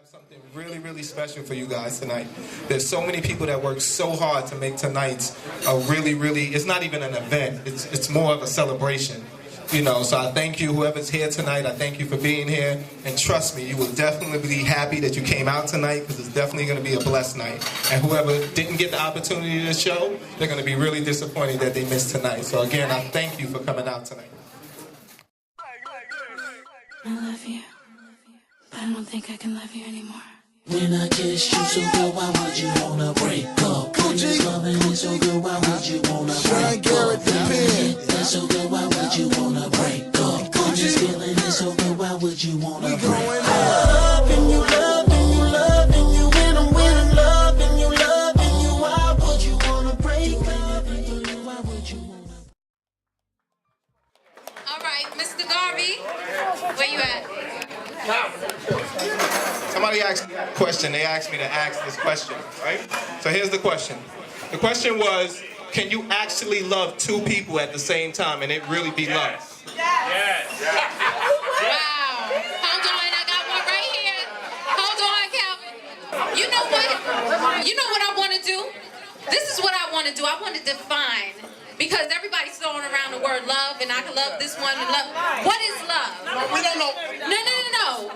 Something really, really special for you guys tonight. There's so many people that work so hard to make tonight's a really, it's not even an event. It's more of a celebration. You know, so I thank you, whoever's here tonight. I thank you for being here. And trust me, you will definitely be happy that you came out tonight, because it's definitely going to be a blessed night. And whoever didn't get the opportunity to show, they're going to be really disappointed that they missed tonight. So again, I thank you for coming out tonight. I love you, but I don't think I can love you anymore. When I kiss you so good, why would you wanna break up? When this loving is so good, why would you wanna break up? That's so good, why would you wanna break up? When this feeling is so good, why would you wanna break up? Loving you, loving you, loving you, when I'm loving you, why would you wanna break up? Why would you wanna? All right, Mr. Garvey, where you at? Somebody asked me a question. They asked me to ask this question, right? So here's the question. The question was, can you actually love two people at the same time and it really be love? Yes. Wow. Hold on, I got one right here. Hold on, Calvin. You know what? You know what I want to do? This is what I want to do. I want to define. Because everybody's throwing around the word love, and I can love this one and love. What is love? We don't know. No.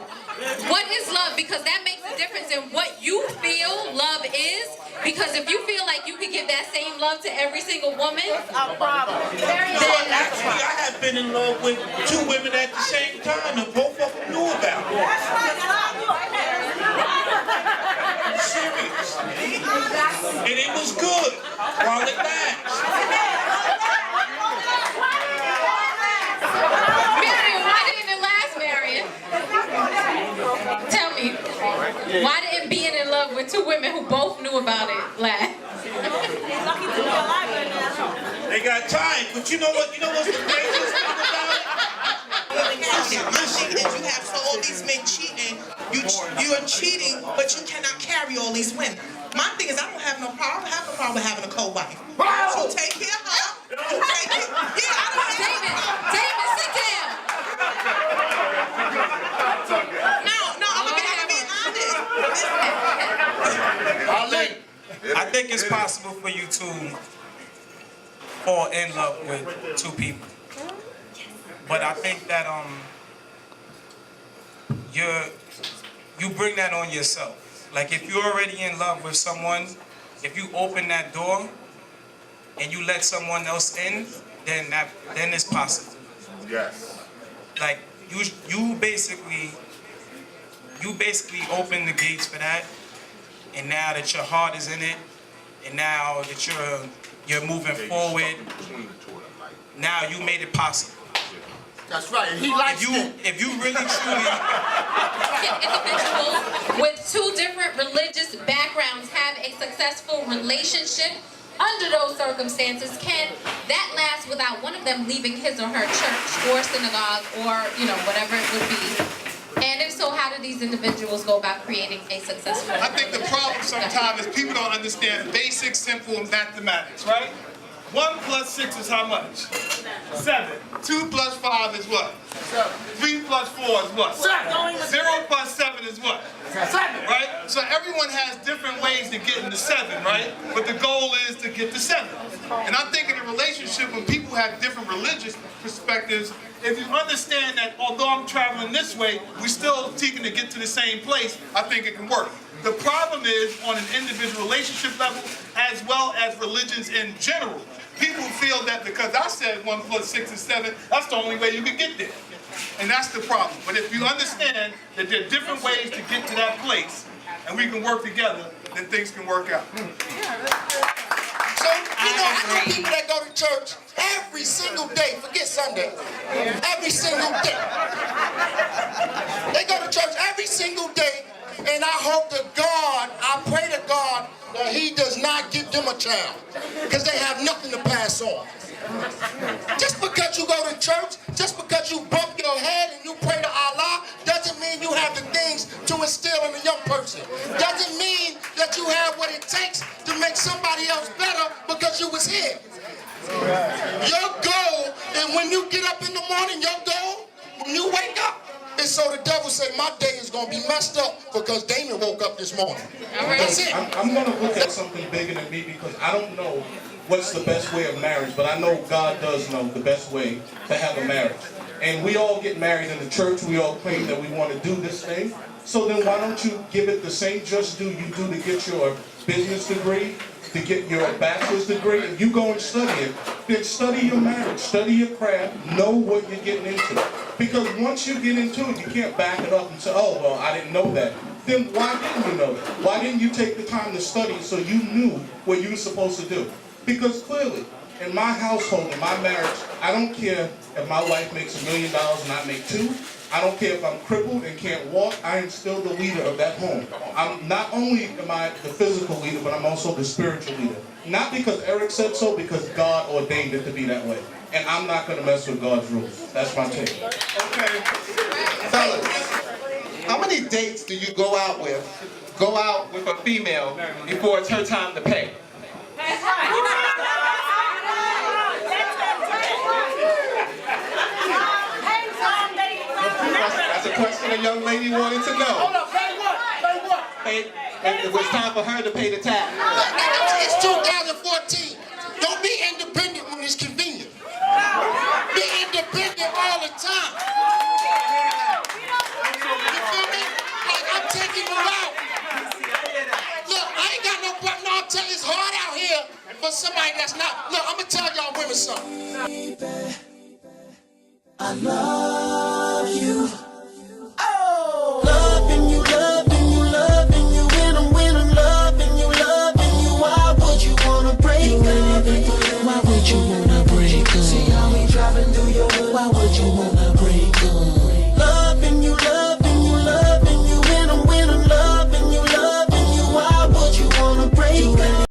What is love? Because that makes a difference in what you feel love is. Because if you feel like you can give that same love to every single woman, Actually, I have been in love with two women at the same time, and both of them knew about it. Serious. And it was good while it lasts. Marion, why didn't it last, Marion? Tell me, why didn't being in love with two women who both knew about it last? They got time, but you know what? You know what's the craziest thing about it? My thing is, you have all these men cheating. You are cheating, but you cannot carry all these women. My thing is, I don't have no problem. I have no problem with having a co-wife. So take care of her. You take it. Yeah, I don't have David, sit down. No, I'm being honest. I think it's possible for you to fall in love with two people, but I think that you bring that on yourself. Like if you're already in love with someone, if you open that door and you let someone else in, then it's possible. Yes. Like you basically open the gates for that, and now that your heart is in it, and now that you're moving forward, now you made it possible. That's right. He likes it. If you really truly Individuals with two different religious backgrounds have a successful relationship under those circumstances, can that last without one of them leaving his or her church or synagogue or, whatever it would be? And if so, how do these individuals go about creating a successful I think the problem sometimes is people don't understand basic, simple mathematics, right? 1 plus 6 is how much? 7. 2 plus 5 is what? 3 plus 4 is what? 0 plus 7 is what? 7. Right? So everyone has different ways to get into 7, right? But the goal is to get to 7. And I think in a relationship, when people have different religious perspectives, if you understand that although I'm traveling this way, we're still seeking to get to the same place, I think it can work. The problem is on an individual relationship level as well as religions in general. People feel that because I said 1 plus 6 is 7, that's the only way you can get there. And that's the problem. But if you understand that there are different ways to get to that place, and we can work together, then things can work out. So, I know people that go to church every single day, forget Sunday, every single day. They go to church every single day, and I hope to God, I pray to God that He does not give them a child, because they have nothing to pass on. Just because you go to church, just because you bump your head and you pray to Allah, doesn't mean you have the things to instill in a young person. Doesn't mean that you have what it takes to make somebody else better because you was here. Your goal, and when you get up in the morning, your goal, when you wake up, And so the devil say my day is going to be messed up because Damon woke up this morning. That's it. I'm going to look at something bigger than me because I don't know what's the best way of marriage, but I know God does know the best way to have a marriage. And we all get married in the church. We all claim that we want to do this thing. So then why don't you give it the same just due you do to get your business degree, to get your bachelor's degree, and you go and study it. Then study your marriage, study your craft, know what you're getting into. Because once you get into it, you can't back it up and say, oh, well, I didn't know that. Then why didn't you know that? Why didn't you take the time to study so you knew what you were supposed to do? Because clearly, in my household, in my marriage, I don't care if my wife makes $1 million and I make $2 million. I don't care if I'm crippled and can't walk, I am still the leader of that home. I'm not only am I the physical leader, but I'm also the spiritual leader. Not because Eric said so, because God ordained it to be that way. And I'm not going to mess with God's rules. That's my take. Okay. Fellas, how many dates do you go out with a female before it's her time to pay? That's a question a young lady wanted to know. Hold up, pay what? Pay what? It was time for her to pay the tab. It's 2014. Don't be independent when it's convenient. Be independent all the time. You feel me? Like I'm taking you out. Look, I ain't got no problem. No, I'm telling you, it's hard out here for somebody that's not. Look, I'm gonna tell y'all women something. I love